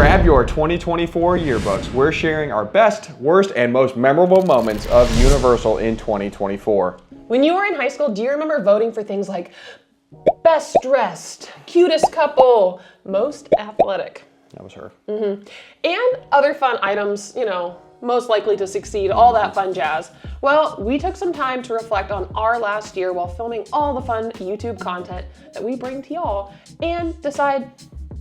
Grab your 2024 yearbooks. We're sharing our best, worst, and most memorable moments of Universal in 2024. When you were in high school, do you remember voting for things like best dressed, cutest couple, most athletic? That was her. And other fun items, most likely to succeed, all that fun jazz. Well, we took some time to reflect on our last year while filming all the fun YouTube content that we bring to y'all and decide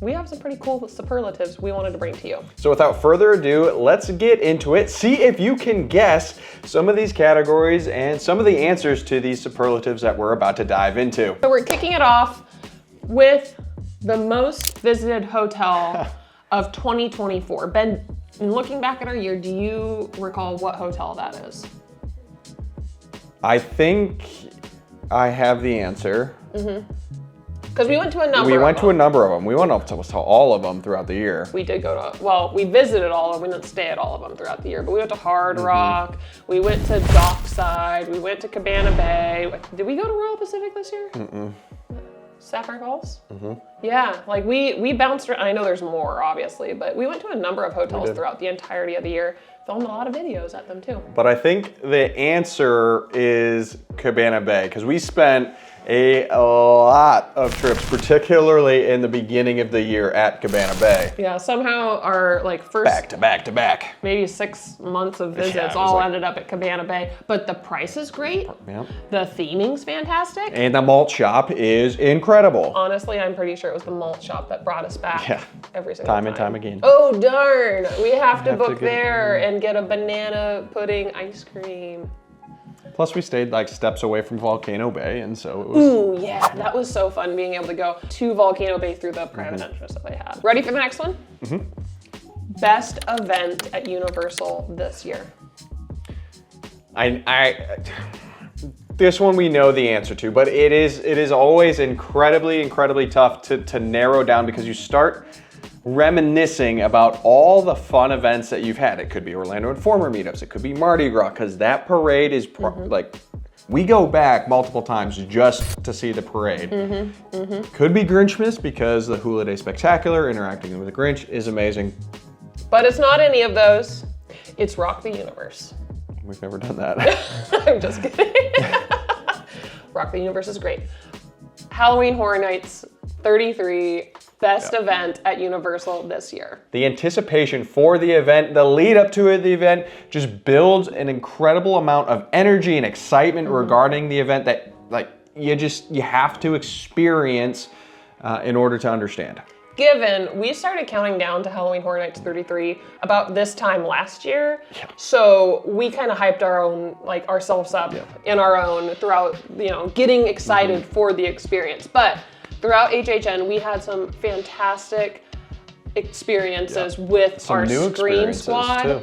we have some pretty cool superlatives we wanted to bring to you. So without further ado, let's get into it. See if you can guess some of these categories and some of the answers to these superlatives that we're about to dive into. So we're kicking it off with the most visited hotel of 2024. Ben, looking back at our year, do you recall what hotel that is? I think I have the answer. Because we went to a number of them. We went to a number of them. We went up to all of them throughout the year. We did go to, well, we visited all of them. We didn't stay at all of them throughout the year, but we went to Hard Rock. We went to Dockside. We went to Cabana Bay. Did we go to Royal Pacific this year? Sapphire Falls? Yeah, like we bounced around. I know there's more, obviously, but we went to a number of hotels throughout the entirety of the year. Filmed a lot of videos at them too. But I think the answer is Cabana Bay, because we spent a lot of trips, particularly in the beginning of the year at Cabana Bay. Yeah, somehow our first Back to back to back. maybe 6 months of visits it was all like- ended up at Cabana Bay. But the price is great. Yep. The theming's fantastic. And the malt shop is incredible. Honestly, I'm pretty sure it was the malt shop that brought us back every single time. Time and time again. Oh, darn. We have to have to book get- there and get a banana pudding ice cream. Plus we stayed steps away from Volcano Bay, and so it was... Ooh, yeah, that was so fun being able to go to Volcano Bay through the private entrance that they had. Ready for the next one? Best event at Universal this year. This one we know the answer to, but it is always incredibly tough to narrow down, because you start reminiscing about all the fun events that you've had. It could be Orlando Informer meetups, it could be Mardi Gras, because that parade is we go back multiple times just to see the parade. Could be Grinchmas, because the Hula Day Spectacular, interacting with the Grinch, is amazing. But it's not any of those. It's Rock the Universe. We've never done that. I'm just kidding. Rock the Universe is great. Halloween Horror Nights 33, best event at Universal this year. The anticipation for the event, the lead up to the event, just builds an incredible amount of energy and excitement regarding the event that you have to experience in order to understand. Given we started counting down to Halloween Horror Nights 33 about this time last year, so we kind of hyped our own, ourselves up in our own throughout, getting excited for the experience. But throughout HHN, we had some fantastic experiences with Some our new Scream experiences, Squad. too.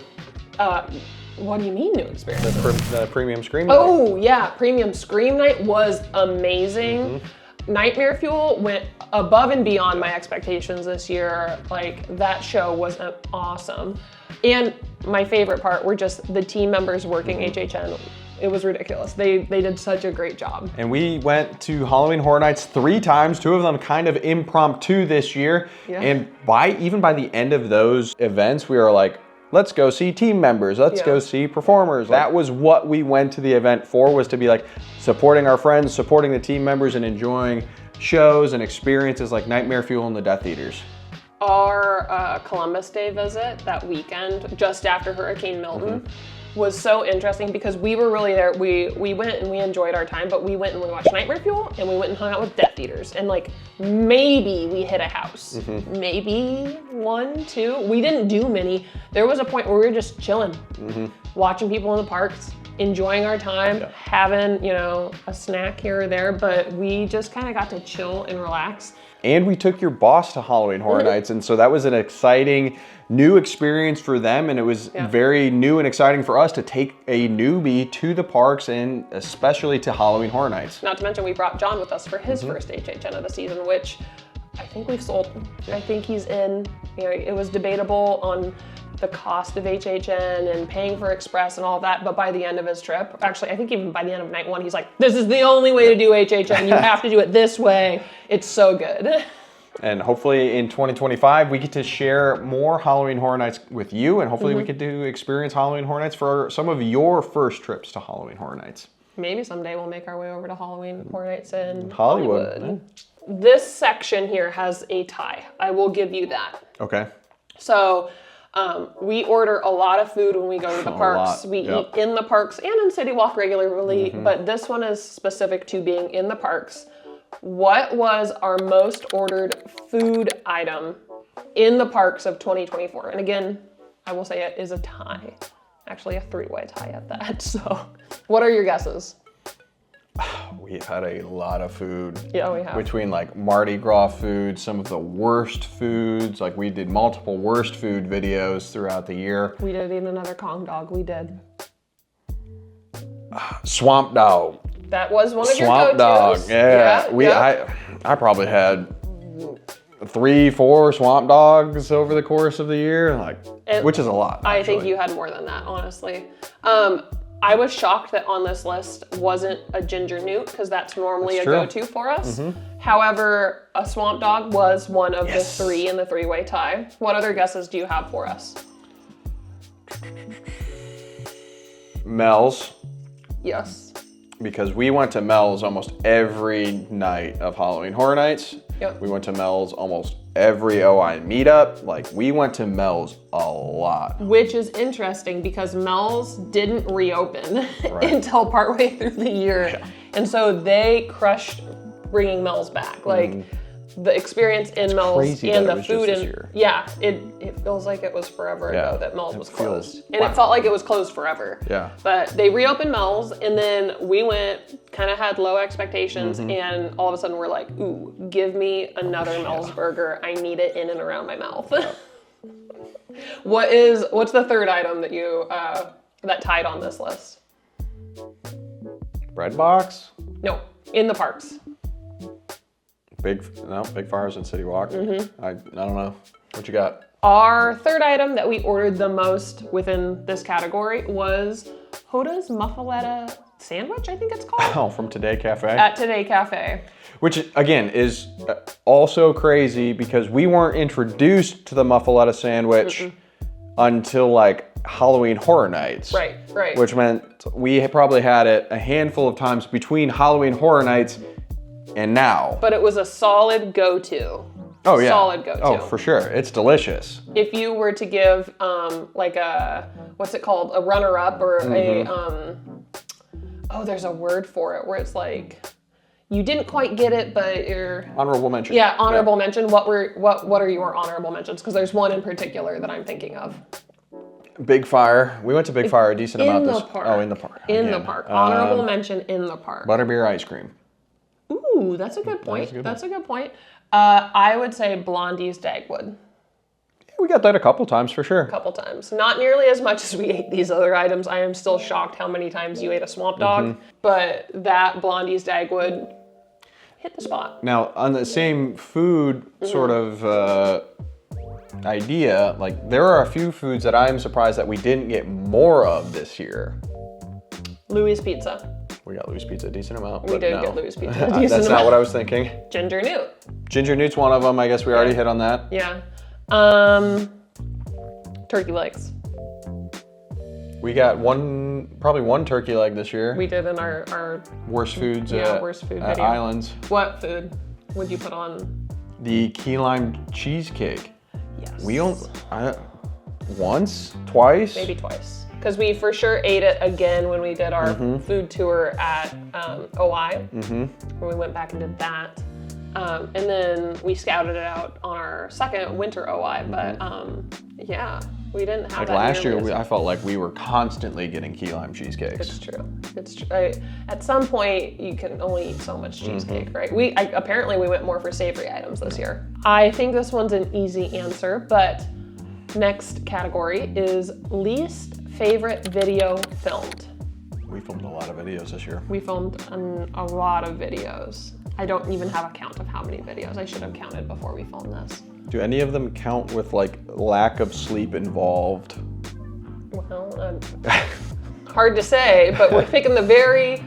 What do you mean new experiences? The premium Scream Night. Oh yeah, Premium Scream Night was amazing. Nightmare Fuel went above and beyond my expectations this year. That show was awesome. And my favorite part were just the team members working HHN. It was ridiculous. They did such a great job. And we went to Halloween Horror Nights 3 times, 2 of them kind of impromptu this year. Yeah. And even by the end of those events, we were like, let's go see team members, let's go see performers. That was what we went to the event for, was to be supporting our friends, supporting the team members, and enjoying shows and experiences like Nightmare Fuel and the Death Eaters. Our Columbus Day visit that weekend, just after Hurricane Milton, was so interesting because we were really there. We went and we enjoyed our time, but we went and we watched Nightmare Fuel and we went and hung out with Death Eaters, and maybe we hit a house. Maybe 1, 2. We didn't do many. There was a point where we were just chilling, watching people in the parks, enjoying our time, having, a snack here or there, but we just kind of got to chill and relax. And we took your boss to Halloween Horror Nights, and so that was an exciting new experience for them, and it was very new and exciting for us to take a newbie to the parks, and especially to Halloween Horror Nights. Not to mention we brought John with us for his first HHN of the season, which I think we've sold. I think he's in. It was debatable on the cost of HHN and paying for Express and all of that, but by the end of his trip, actually I think even by the end of night 1, he's like, this is the only way to do HHN. You have to do it this way. It's so good. And hopefully in 2025, we get to share more Halloween Horror Nights with you, and hopefully we get to experience Halloween Horror Nights for some of your first trips to Halloween Horror Nights. Maybe someday we'll make our way over to Halloween Horror Nights in Hollywood. Hollywood. This section here has a tie. I will give you that. Okay. So we order a lot of food when we go to the parks. We eat in the parks and in City Walk regularly, but this one is specific to being in the parks. What was our most ordered food item in the parks of 2024? And again, I will say it is a tie. Actually, a three-way tie at that. So what are your guesses? We've had a lot of food. Yeah, we have. Between like Mardi Gras food, some of the worst foods. Like we did multiple worst food videos throughout the year. We did eat another Kong dog. We did. Swamp dog. That was one of your Swamp dog. go-tos. Yeah. I probably had 3-4 swamp dogs over the course of the year, which is a lot. I think you had more than that, honestly. I was shocked that on this list wasn't a ginger newt, because that's normally a go-to for us. However, a swamp dog was one of the three in the three-way tie. What other guesses do you have for us? Mel's. Yes. Because we went to Mel's almost every night of Halloween Horror Nights. Yep. We went to Mel's almost every OI meetup. Like, we went to Mel's a lot. Which is interesting because Mel's didn't reopen until partway through the year. Yeah. And so they crushed bringing Mel's back. Like, the experience in Mel's and the food and it feels like it was forever ago that Mel's was closed. And it felt like it was closed forever. Yeah. But they reopened Mel's, and then we went, kind of had low expectations, and all of a sudden we're like, ooh, give me another Mel's burger. I need it in and around my mouth. What's the third item that you that tied on this list? Bread box? No, in the parks. Big Fires in City Walk. I don't know. What you got? Our third item that we ordered the most within this category was Hoda's Muffaletta Sandwich, I think it's called. Oh, from Today Cafe? At Today Cafe. Which, again, is also crazy because we weren't introduced to the Muffaletta Sandwich until, like, Halloween Horror Nights. Right. Which meant we probably had it a handful of times between Halloween Horror Nights and now. But it was a solid go-to. Oh, yeah. Solid go-to. Oh, for sure. It's delicious. If you were to give, like a, what's it called? A runner-up or there's a word for it where it's like, you didn't quite get it, but you're... Honorable mention. Yeah, honorable mention. What are your honorable mentions? Because there's one in particular that I'm thinking of. Big Fire. We went to Big Fire a decent amount this... Park. Oh, in the park. In the park. Honorable mention in the park. Butterbeer ice cream. Ooh, that's a good point. That's a good point. I would say Blondie's Dagwood. Yeah, we got that a couple times for sure. A couple times. Not nearly as much as we ate these other items. I am still shocked how many times you ate a swamp dog. But that Blondie's Dagwood hit the spot. Now, on the same food sort of idea, like there are a few foods that I'm surprised that we didn't get more of this year. Louis Pizza. We got Louis Pizza a decent amount. We did get Louis Pizza a decent That's amount. not what I was thinking. Ginger Newt. Ginger Newt's one of them. I guess we already hit on that. Yeah. Turkey legs. We got probably one turkey leg this year. We did in our worst foods worst food at video. Islands. What food would you put on? The key lime cheesecake. Yes. We once, twice. Maybe twice. Because we for sure ate it again when we did our food tour at OI. When we went back and did that. And then we scouted it out on our second winter OI. But yeah, we didn't have like that last year. nearly as- I felt like we were constantly getting key lime cheesecakes. It's true. It's true. At some point, you can only eat so much cheesecake, right? Apparently we went more for savory items this year. I think this one's an easy answer, but next category is least favorite video filmed. We filmed a lot of videos this year. We filmed a lot of videos. I don't even have a count of how many videos. I should have counted before we filmed this. Do any of them count with like lack of sleep involved? Well, hard to say, but we're picking the very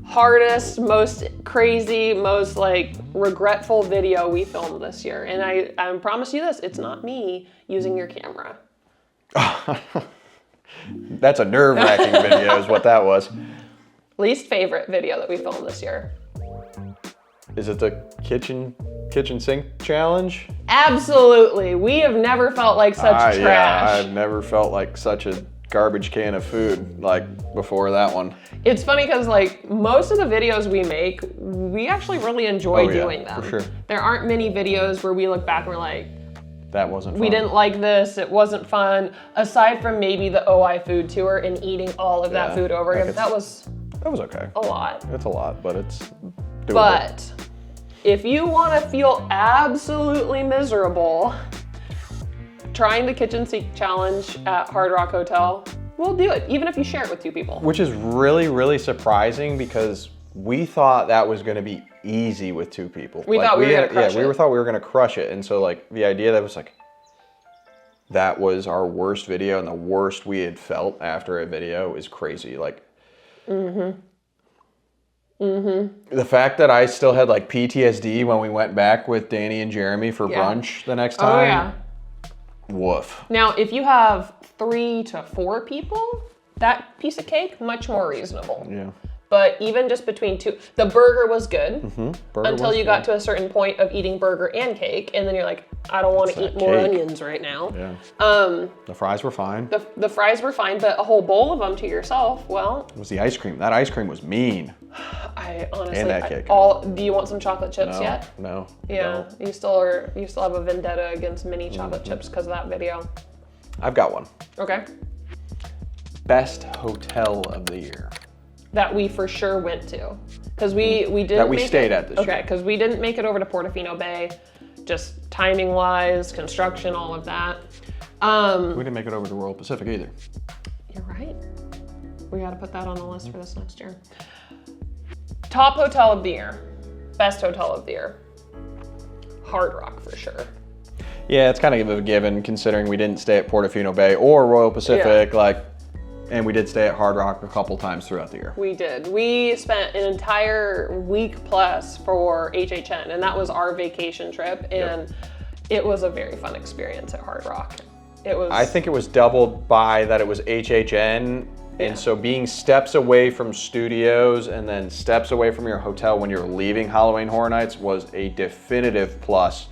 hardest, most crazy, most like regretful video we filmed this year. And I promise you this, it's not me using your camera. That's a nerve-wracking video is what that was. Least favorite video that we filmed this year. Is it the kitchen sink challenge? Absolutely. We have never felt like such trash. Yeah, I've never felt like such a garbage can of food like before that one. It's funny because like most of the videos we make, we actually really enjoy doing them. For sure. There aren't many videos where we look back and we're like, that wasn't fun. We didn't like this, it wasn't fun. Aside from maybe the OI food tour and eating all of that food over again, that was okay. a lot. It's a lot, but it's doable. But if you want to feel absolutely miserable, trying the kitchen sink challenge at Hard Rock Hotel, we'll do it, even if you share it with 2 people. Which is really, really surprising because we thought that was going to be easy with 2 people. We thought we were going to crush it. Yeah, we thought we were going to crush it. And so like the idea that was like, that was our worst video and the worst we had felt after a video is crazy. Like, the fact that I still had like PTSD when we went back with Danny and Jeremy for brunch the next time. Oh yeah. Woof. Now, if you have 3 to 4 people, that piece of cake, much more reasonable. Yeah. But even just between 2, the burger was good Burger until was you good. got to a certain point of eating burger and cake, and then you're like, I don't want to eat more onions right now. Yeah. The fries were fine. The fries were fine, but a whole bowl of them to yourself, well. It was the ice cream. That ice cream was mean. I honestly, And that cake. Do you want some chocolate chips yet? No. Yeah, you still have a vendetta against mini chocolate chips because of that video. I've got one. Okay. Best hotel of the year. That we for sure went to, because we didn't. That we stayed at this year. Okay, because we didn't make it over to Portofino Bay, just timing wise, construction, all of that. We didn't make it over to Royal Pacific either. You're right. We got to put that on the list for this next year. Top hotel of the year, best hotel of the year. Hard Rock for sure. Yeah, it's kind of a given considering we didn't stay at Portofino Bay or Royal Pacific, and we did stay at Hard Rock a couple times throughout the year. We did. We spent an entire week plus for HHN, and that was our vacation trip, and it was a very fun experience at Hard Rock. It was. I think it was doubled by that it was HHN, and so being steps away from studios and then steps away from your hotel when you're leaving Halloween Horror Nights was a definitive plus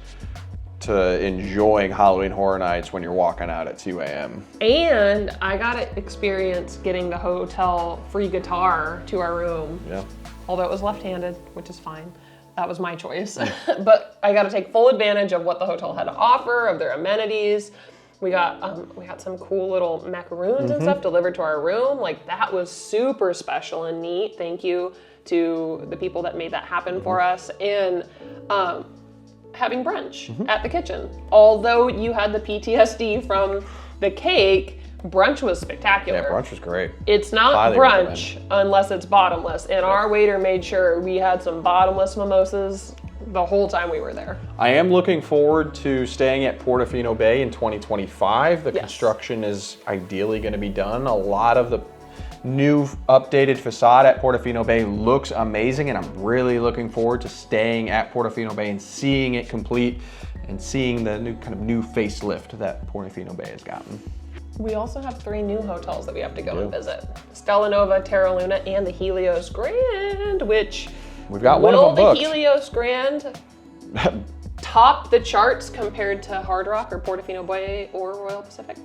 to enjoying Halloween Horror Nights when you're walking out at 2 a.m. And I got to experience getting the hotel free guitar to our room. Yeah. Although it was left-handed, which is fine. That was my choice. But I got to take full advantage of what the hotel had to offer, of their amenities. We got some cool little macaroons and stuff delivered to our room. Like, that was super special and neat. Thank you to the people that made that happen for us. And having brunch at the kitchen. Although you had the PTSD from the cake, brunch was spectacular. Yeah, brunch was great. It's not Highly brunch recommend. unless it's bottomless. And our waiter made sure we had some bottomless mimosas the whole time we were there. I am looking forward to staying at Portofino Bay in 2025. The construction is ideally going to be done. A lot of the new updated facade at Portofino Bay looks amazing, and I'm really looking forward to staying at Portofino Bay and seeing it complete and seeing the new facelift that Portofino Bay has gotten. We also have 3 new hotels that we have to go and visit. Stella Nova, Terra Luna, and the Helios Grand, which we've got one of them booked. Will the Helios Grand top the charts compared to Hard Rock or Portofino Bay or Royal Pacific?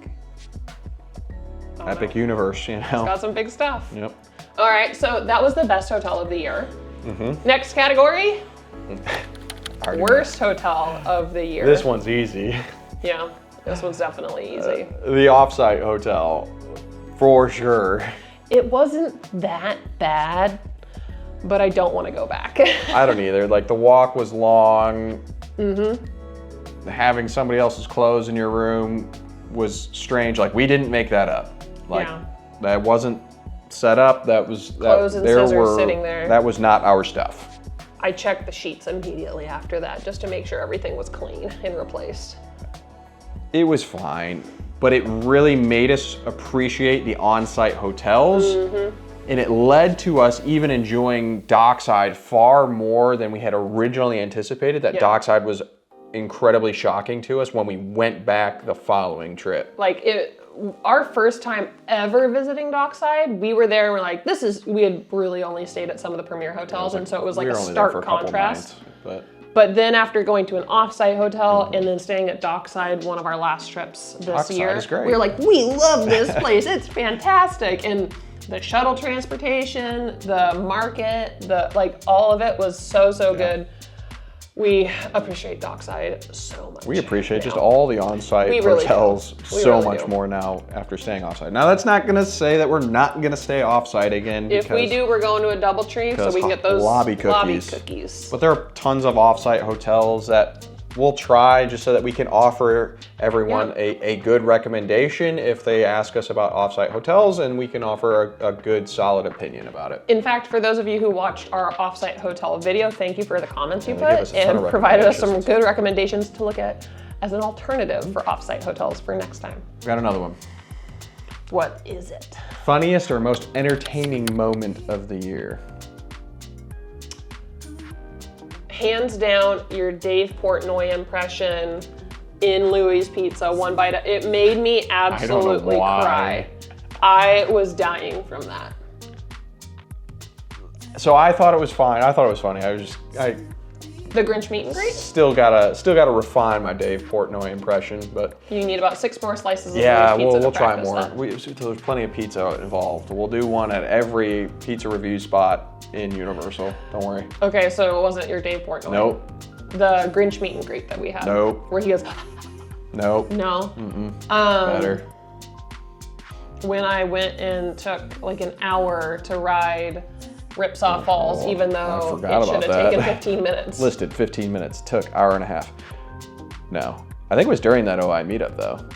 Epic universe, you know. It's got some big stuff. Yep. All right, so that was the best hotel of the year. Next category, worst hotel of the year. This one's easy. Yeah, this one's definitely easy. The offsite hotel, for sure. It wasn't that bad, but I don't want to go back. I don't either. Like, the walk was long. Having somebody else's clothes in your room was strange. Like, we didn't make that up. Like, that wasn't set up. That was Clothes and scissors sitting there. That was not our stuff. I checked the sheets immediately after that just to make sure everything was clean and replaced. It was fine, but it really made us appreciate the on-site hotels And it led to us even enjoying Dockside far more than we had originally anticipated. That Dockside was incredibly shocking to us when we went back the following trip. Our first time ever visiting Dockside, we were there and we're like, we had really only stayed at some of the premier hotels, and so it was like a stark contrast. But then after going to an off-site hotel and then staying at Dockside, one of our last trips this year, we were like, we love this place, it's fantastic. And the shuttle transportation, the market, all of it was so good. We appreciate Dockside so much. We appreciate just all the on-site hotels so much more now after staying off-site. Now that's not gonna say that we're not gonna stay off-site again. If we do, we're going to a DoubleTree so we can get those lobby cookies. But there are tons of off-site hotels that we'll try just so that we can offer everyone a good recommendation if they ask us about off-site hotels, and we can offer a good solid opinion about it. In fact, for those of you who watched our off-site hotel video, thank you for the comments you put and provided us some good recommendations to look at as an alternative for off-site hotels for next time. We got another one. What is it? Funniest or most entertaining moment of the year? Hands down, your Dave Portnoy impression in Louis Pizza, one bite. It made me absolutely cry. I was dying from that. So I thought it was fine. I thought it was funny. The Grinch meet and greet? Still gotta refine my Dave Portnoy impression, but you need about 6 more slices of Louis Pizza. We'll try more. There's plenty of pizza involved. We'll do one at every pizza review spot in Universal. Don't worry. Okay, so it wasn't your Dave Portnoy. Nope. The Grinch meet and greet that we had. Nope. Where he goes. Nope. No. Better. When I went and took like an hour to ride Ripsaw Falls, even though it should have taken 15 minutes. Listed 15 minutes, took hour and a half. No. I think it was during that OI meetup though.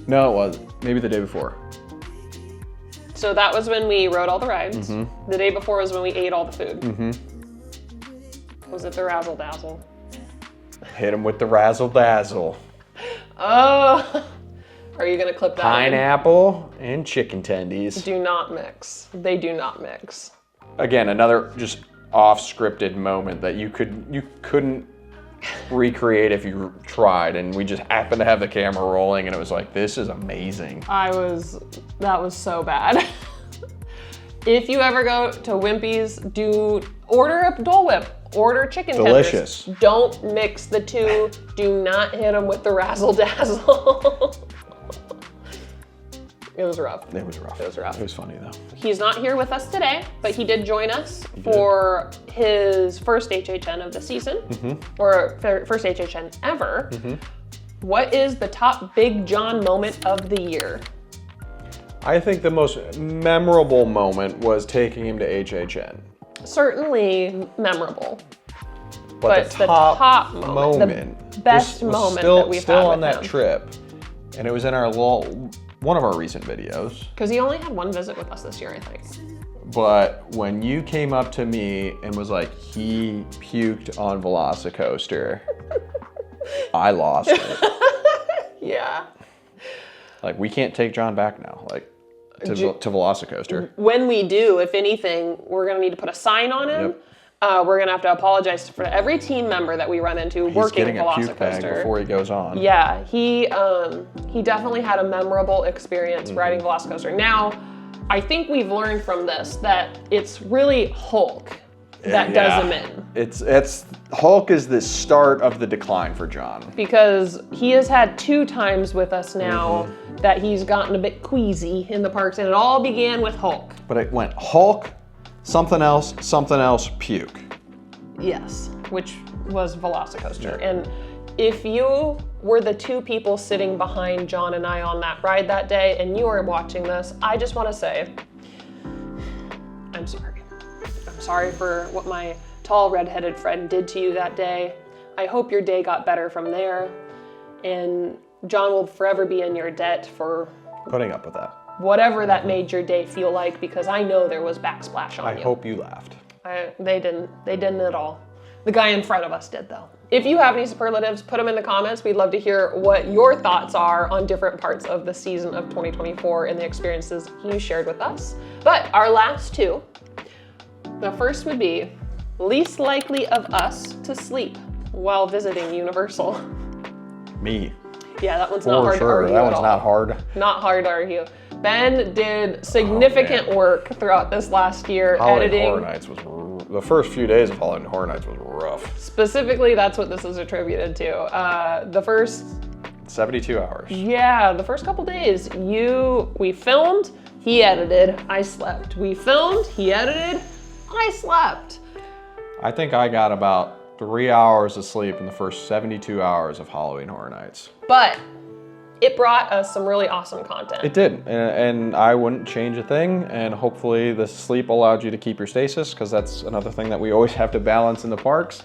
No, it wasn't. Maybe the day before. So that was when we rode all the rides. The day before was when we ate all the food. Was it the Razzle Dazzle? Hit him with the Razzle Dazzle. Oh, are you gonna clip that? Pineapple and chicken tendies. Do not mix. They do not mix. Again, another just off-scripted moment that you couldn't recreate if you tried, and we just happened to have the camera rolling, and it was like, this is amazing. That was so bad. If you ever go to Wimpy's, order a Dole Whip, order chicken delicious tenders. Don't mix the two. Do not hit them with the Razzle Dazzle. It was rough. It was rough. It was funny though. He's not here with us today, but he did join us for his first HHN of the season, or first HHN ever. What is the top Big John moment of the year? I think the most memorable moment was taking him to HHN. Certainly memorable. But the top moment, the best moment that we've had still with on that him. trip, and it was in one of our recent videos. Because he only had one visit with us this year, I think. But when you came up to me and was like, he puked on Velocicoaster, I lost it. Yeah. Like, we can't take John back now, like, to Velocicoaster. When we do, if anything, we're gonna need to put a sign on him. We're gonna have to apologize for every team member that we run into working at Velocicoaster. He's getting a puke bag before he goes on. Yeah, he definitely had a memorable experience riding Velocicoaster. Now, I think we've learned from this that it's really Hulk that does him in. It's Hulk is the start of the decline for John. Because he has had 2 times with us now that he's gotten a bit queasy in the parks, and it all began with Hulk. But it went Hulk, something else, puke. Yes, which was Velocicoaster. And if you were the 2 people sitting behind John and I on that ride that day, and you are watching this, I just want to say, I'm sorry. I'm sorry for what my tall redheaded friend did to you that day. I hope your day got better from there. And John will forever be in your debt for putting up with that. Whatever that made your day feel like, because I know there was backsplash on you. I hope you laughed. They didn't at all. the guy in front of us did, though. If you have any superlatives, put them in the comments. We'd love to hear what your thoughts are on different parts of the season of 2024 and the experiences you shared with us. But our last two, the first would be least likely of us to sleep while visiting Universal. Me. Yeah, that one's not hard to argue. That at one's all. not hard. Not hard to argue. Ben did significant work throughout this last year editing. Horror Nights was the first few days of Halloween Horror Nights was rough. Specifically, that's what this is attributed to. The first 72 hours. Yeah, the first couple days, we filmed, he edited, I slept. We filmed, he edited, I slept. I think I got about 3 hours of sleep in the first 72 hours of Halloween Horror Nights. But it brought us some really awesome content. It did, and I wouldn't change a thing, and hopefully the sleep allowed you to keep your stasis, because that's another thing that we always have to balance in the parks.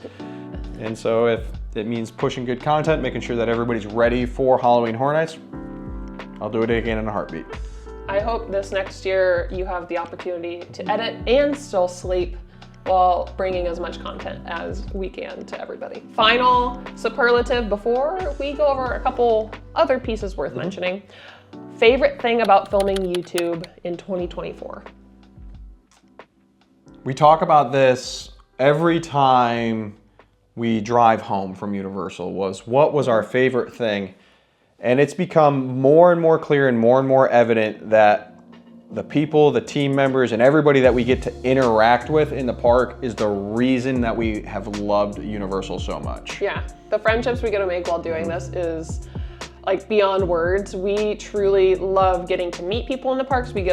And so if it means pushing good content, making sure that everybody's ready for Halloween Horror Nights, I'll do it again in a heartbeat. I hope this next year you have the opportunity to edit and still sleep while bringing as much content as we can to everybody. Final superlative before we go over a couple other pieces worth mentioning. Favorite thing about filming YouTube in 2024? We talk about this every time we drive home from Universal, was what was our favorite thing? And it's become more and more clear and more evident that the people, the team members, and everybody that we get to interact with in the park is the reason that we have loved Universal so much. Yeah, the friendships we get to make while doing this is like beyond words. We truly love getting to meet people in the parks. We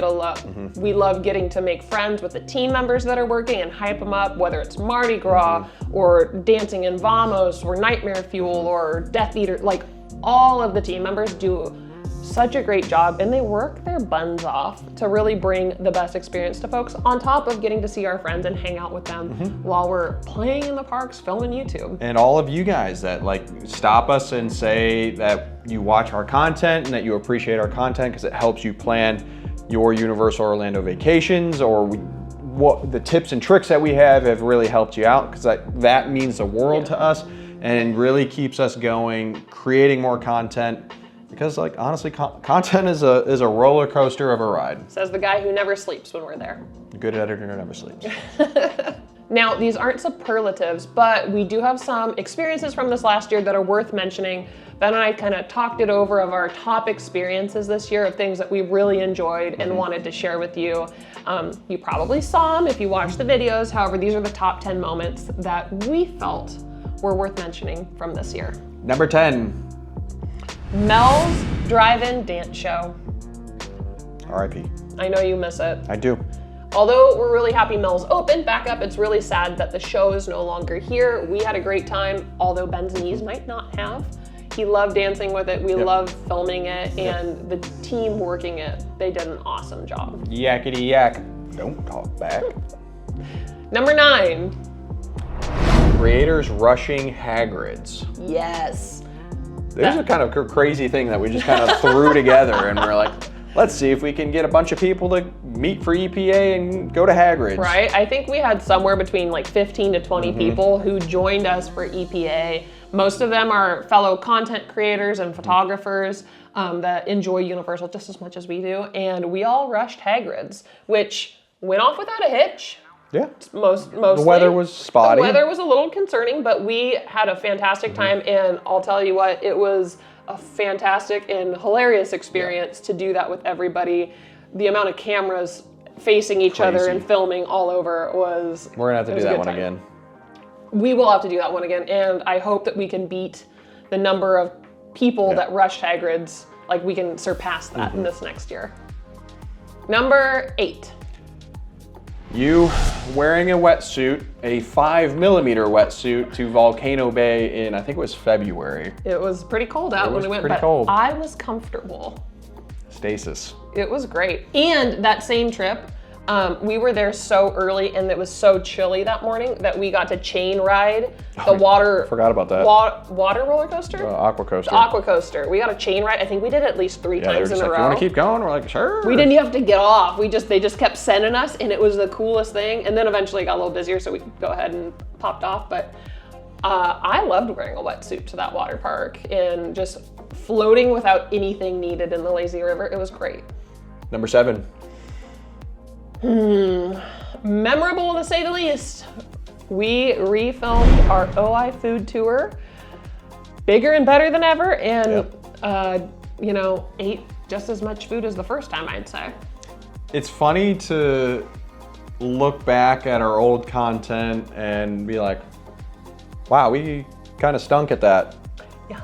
love getting to make friends with the team members that are working and hype them up, whether it's Mardi Gras or Dancing in Vamos or Nightmare Fuel or Death Eater. Like, all of the team members do such a great job, and they work their buns off to really bring the best experience to folks, on top of getting to see our friends and hang out with them while we're playing in the parks, filming YouTube. And all of you guys that stop us and say that you watch our content and that you appreciate our content because it helps you plan your Universal Orlando vacations, or what the tips and tricks that we have really helped you out, because that means the world to us and really keeps us going, creating more content. Because honestly, content is a roller coaster of a ride. Says the guy who never sleeps when we're there. A good editor never sleeps. Now, these aren't superlatives, but we do have some experiences from this last year that are worth mentioning. Ben and I kind of talked it over of our top experiences this year, of things that we really enjoyed and wanted to share with you. You probably saw them if you watched the videos. However, these are the top 10 moments that we felt were worth mentioning from this year. Number 10. Mel's Drive-In Dance Show. R.I.P. I know you miss it. I do. Although we're really happy Mel's open back up, it's really sad that the show is no longer here. We had a great time, although Ben's knees might not have. He loved dancing with it. We loved filming it, and the team working it. They did an awesome job. Yakety yak. Don't talk back. Number 9. Creators rushing Hagrid's. Yes. There's a kind of crazy thing that we just kind of threw together, and we're like, let's see if we can get a bunch of people to meet for EPA and go to Hagrid's. Right, I think we had somewhere between 15 to 20 people who joined us for EPA. Most of them are fellow content creators and photographers that enjoy Universal just as much as we do, and we all rushed Hagrid's, which went off without a hitch. Yeah. Mostly. The weather was spotty. The weather was a little concerning, but we had a fantastic time, and I'll tell you what, it was a fantastic and hilarious experience to do that with everybody. The amount of cameras facing each other and filming all over was... We're gonna have to do that one again. We will have to do that one again, and I hope that we can beat the number of people that rushed Hagrid's. Like, we can surpass that in this next year. Number 8. You wearing a wetsuit, a 5mm wetsuit, to Volcano Bay in, I think it was February. It was pretty cold out when we went, but cold. I was comfortable. Stasis. It was great. And that same trip, we were there so early, and it was so chilly that morning that we got to chain ride the water. Forgot about that. Water roller coaster? Aqua coaster. The aqua coaster. We got a chain ride. I think we did it at least 3 times in a row. You want to keep going? We're like, sure. We didn't have to get off. They just kept sending us, and it was the coolest thing. And then eventually it got a little busier, so we could go ahead and popped off. But I loved wearing a wetsuit to that water park and just floating without anything needed in the lazy river. It was great. Number 7. Memorable to say the least. We refilmed our OI food tour, bigger and better than ever, and ate just as much food as the first time, I'd say. It's funny to look back at our old content and be like, wow, we kind of stunk at that. Yeah.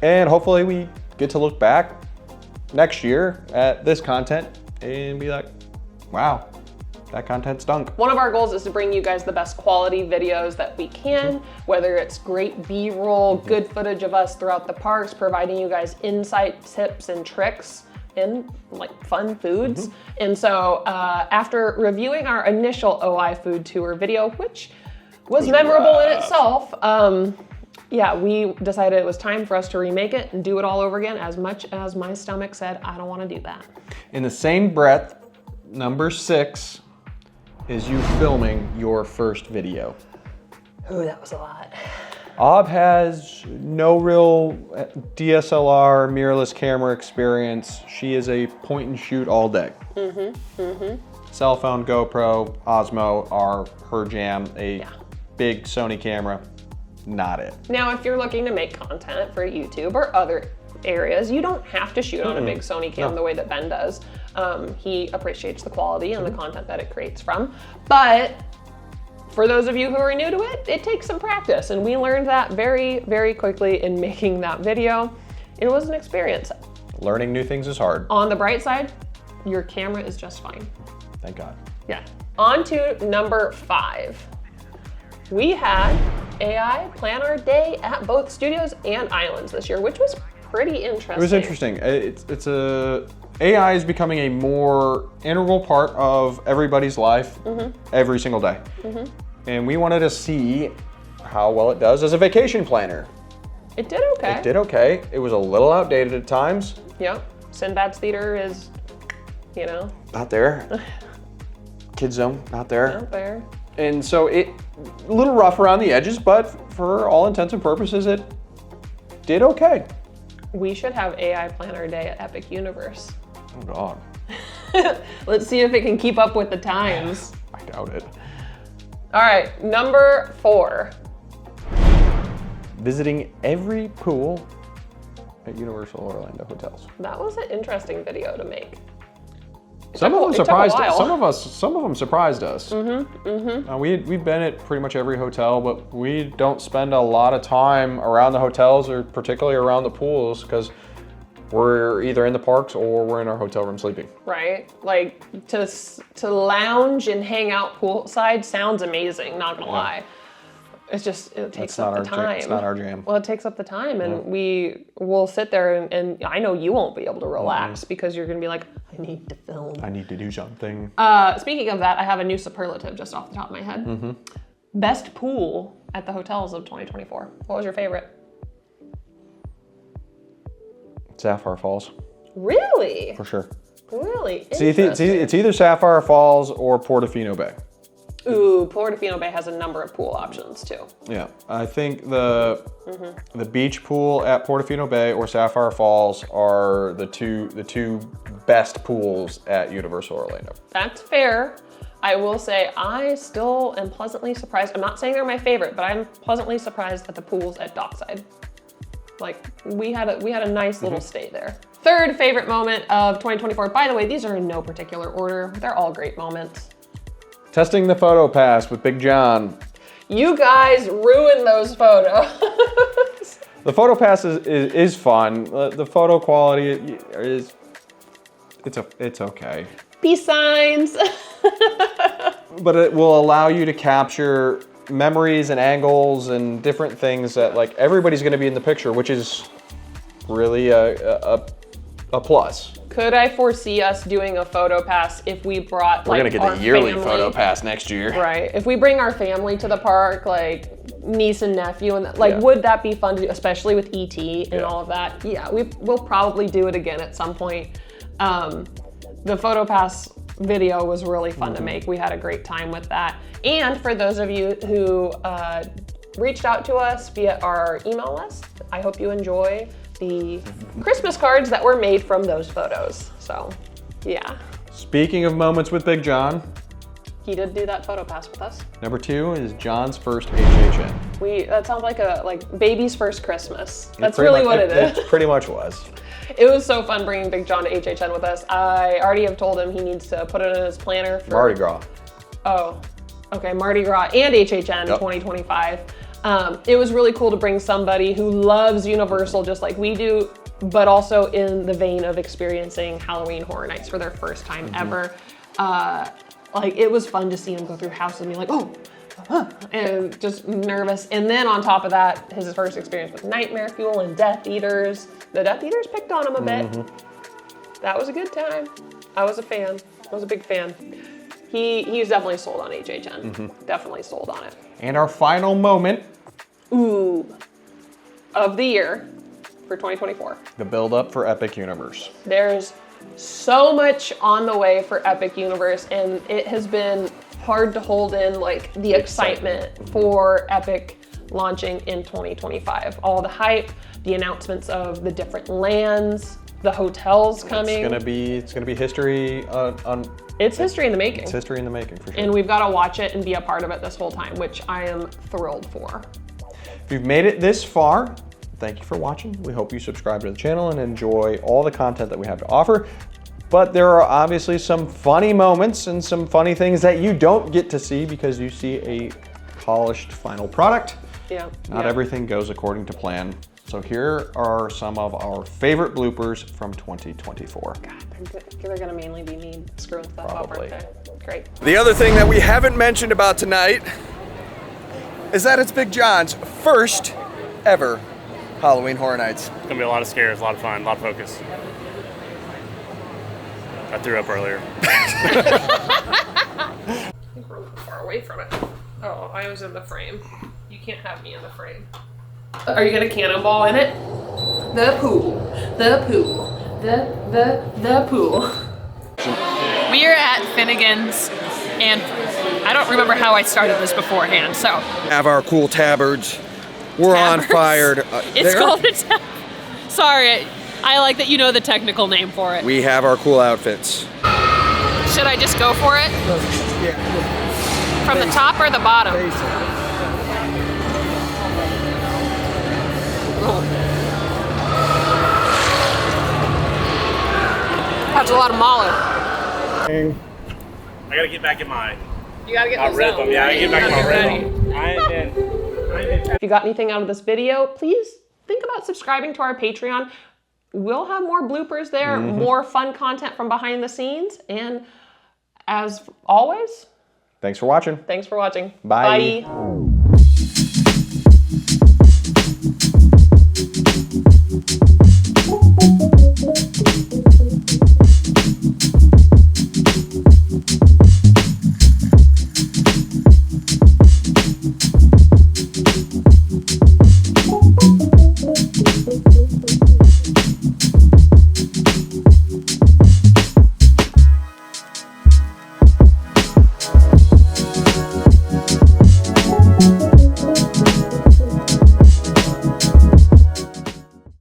And hopefully we get to look back next year at this content and be like, wow, that content stunk. One of our goals is to bring you guys the best quality videos that we can, whether it's great B-roll, good footage of us throughout the parks, providing you guys insight, tips, and tricks in like fun foods. And so after reviewing our initial OI food tour video, which was memorable in itself, we decided it was time for us to remake it and do it all over again, as much as my stomach said, I don't want to do that. In the same breath, number 6 is you filming your first video. Ooh, that was a lot. Ob has no real DSLR mirrorless camera experience. She is a point and shoot all day. Cell phone, GoPro, Osmo are her jam. A big Sony camera, not it. Now, if you're looking to make content for YouTube or other areas, you don't have to shoot on a big Sony cam the way that Ben does. He appreciates the quality and the content that it creates from. But for those of you who are new to it, it takes some practice, and we learned that very, very quickly in making that video. It was an experience. Learning new things is hard. On the bright side, your camera is just fine. Thank God. Yeah. On to number 5. We had AI plan our day at both studios and islands this year, which was pretty interesting. It was interesting. AI is becoming a more integral part of everybody's life every single day. And we wanted to see how well it does as a vacation planner. It did okay. It did okay. It was a little outdated at times. Yep. Sinbad's theater is, Not there. Kids Zone, not there. Not there. And so a little rough around the edges, but for all intents and purposes, it did okay. We should have AI plan our day at Epic Universe. Oh God. Let's see if it can keep up with the times. I doubt it. All right, number 4. Visiting every pool at Universal Orlando hotels. That was an interesting video to make. Some of them took a surprised while. Some of them surprised us. We've been at pretty much every hotel, but we don't spend a lot of time around the hotels, or particularly around the pools, because we're either in the parks or we're in our hotel room sleeping. Right? Like to lounge and hang out poolside sounds amazing, not gonna lie. It's just, it takes up the time. It's not our jam. Well, it takes up the time, and we will sit there and I know you won't be able to relax because you're gonna be like, I need to film. I need to do something. Speaking of that, I have a new superlative just off the top of my head. Best pool at the hotels of 2024. What was your favorite? Sapphire Falls. Really? For sure. Really? It's either Sapphire Falls or Portofino Bay. Ooh, Portofino Bay has a number of pool options too. Yeah, I think the beach pool at Portofino Bay or Sapphire Falls are the two best pools at Universal Orlando. That's fair. I will say I still am pleasantly surprised. I'm not saying they're my favorite, but I'm pleasantly surprised at the pools at Dockside. Like we had a nice little stay there. Third favorite moment of 2024. By the way, these are in no particular order. They're all great moments. Testing the photo pass with Big John. You guys ruined those photos. The photo pass is fun. The photo quality is it's okay. Peace signs. But it will allow you to capture memories and angles and different things that like everybody's going to be in the picture, which is really a plus. Could I foresee us doing a photo pass if we brought We're like gonna get our the yearly family? photo pass next year. Right. If we bring our family to the park, like niece and nephew, and would that be fun to do, especially with ET and all of that? Yeah, we'll probably do it again at some point. The photo pass video was really fun to make. We had a great time with that. And for those of you who reached out to us via our email list. I hope you enjoy the Christmas cards that were made from those photos. So, yeah. Speaking of moments with Big John, He did do that photo pass with us. number 2 is John's first HHN. That sounds like baby's first Christmas. That's really what it is. It pretty much was. It was so fun bringing Big John to HHN with us. I already have told him he needs to put it in his planner for Mardi Gras. Oh, okay, Mardi Gras and HHN 2025. It was really cool to bring somebody who loves Universal just like we do, but also in the vein of experiencing Halloween Horror Nights for their first time ever. Like, it was fun to see him go through houses and be like, oh, and just nervous. And then on top of that, his first experience with Nightmare Fuel and Death Eaters. The Death Eaters picked on him a bit. That was a good time. I was a fan. I was a big fan. He was definitely sold on HHN. Definitely sold on it. And our final moment. Of the year for 2024. The build up for Epic Universe. There's so much on the way for Epic Universe, and it has been hard to hold in like the excitement for Epic launching in 2025. All the hype, the announcements of the different lands, the hotels coming. It's gonna be history It's history in the making. It's history in the making for sure. And we've got to watch it and be a part of it this whole time, which I am thrilled for. If you've made it this far, thank you for watching. We hope you subscribe to the channel and enjoy all the content that we have to offer. But there are obviously some funny moments and some funny things that you don't get to see because you see a polished final product. Yeah. Not everything goes according to plan. So here are some of our favorite bloopers from 2024. God, they're gonna mainly be me screwing stuff up, aren't they? Great. The other thing that we haven't mentioned about tonight is that it's Big John's first ever Halloween Horror Nights. It's gonna be a lot of scares, a lot of fun, a lot of focus. I threw up earlier. I think we're a little far away from it. Oh, I was in the frame. You can't have me in the frame. Are you gonna cannonball in it? The pool. The pool. The pool. We are at Finnegan's, and I don't remember how I started this beforehand, so. Have our cool tabards. We're on fire. It's called a tab. Sorry, I like that you know the technical name for it. We have our cool outfits. Should I just go for it? Yeah. From the top or the bottom? That's a lot of Mahler. I gotta get back in my You gotta get in the rhythm. zone. Yeah, I get back in my Ready. rhythm. If you got anything out of this video, please think about subscribing to our Patreon. We'll have more bloopers there, more fun content from behind the scenes, and as always, Thanks for watching. thanks for watching. Bye. Bye.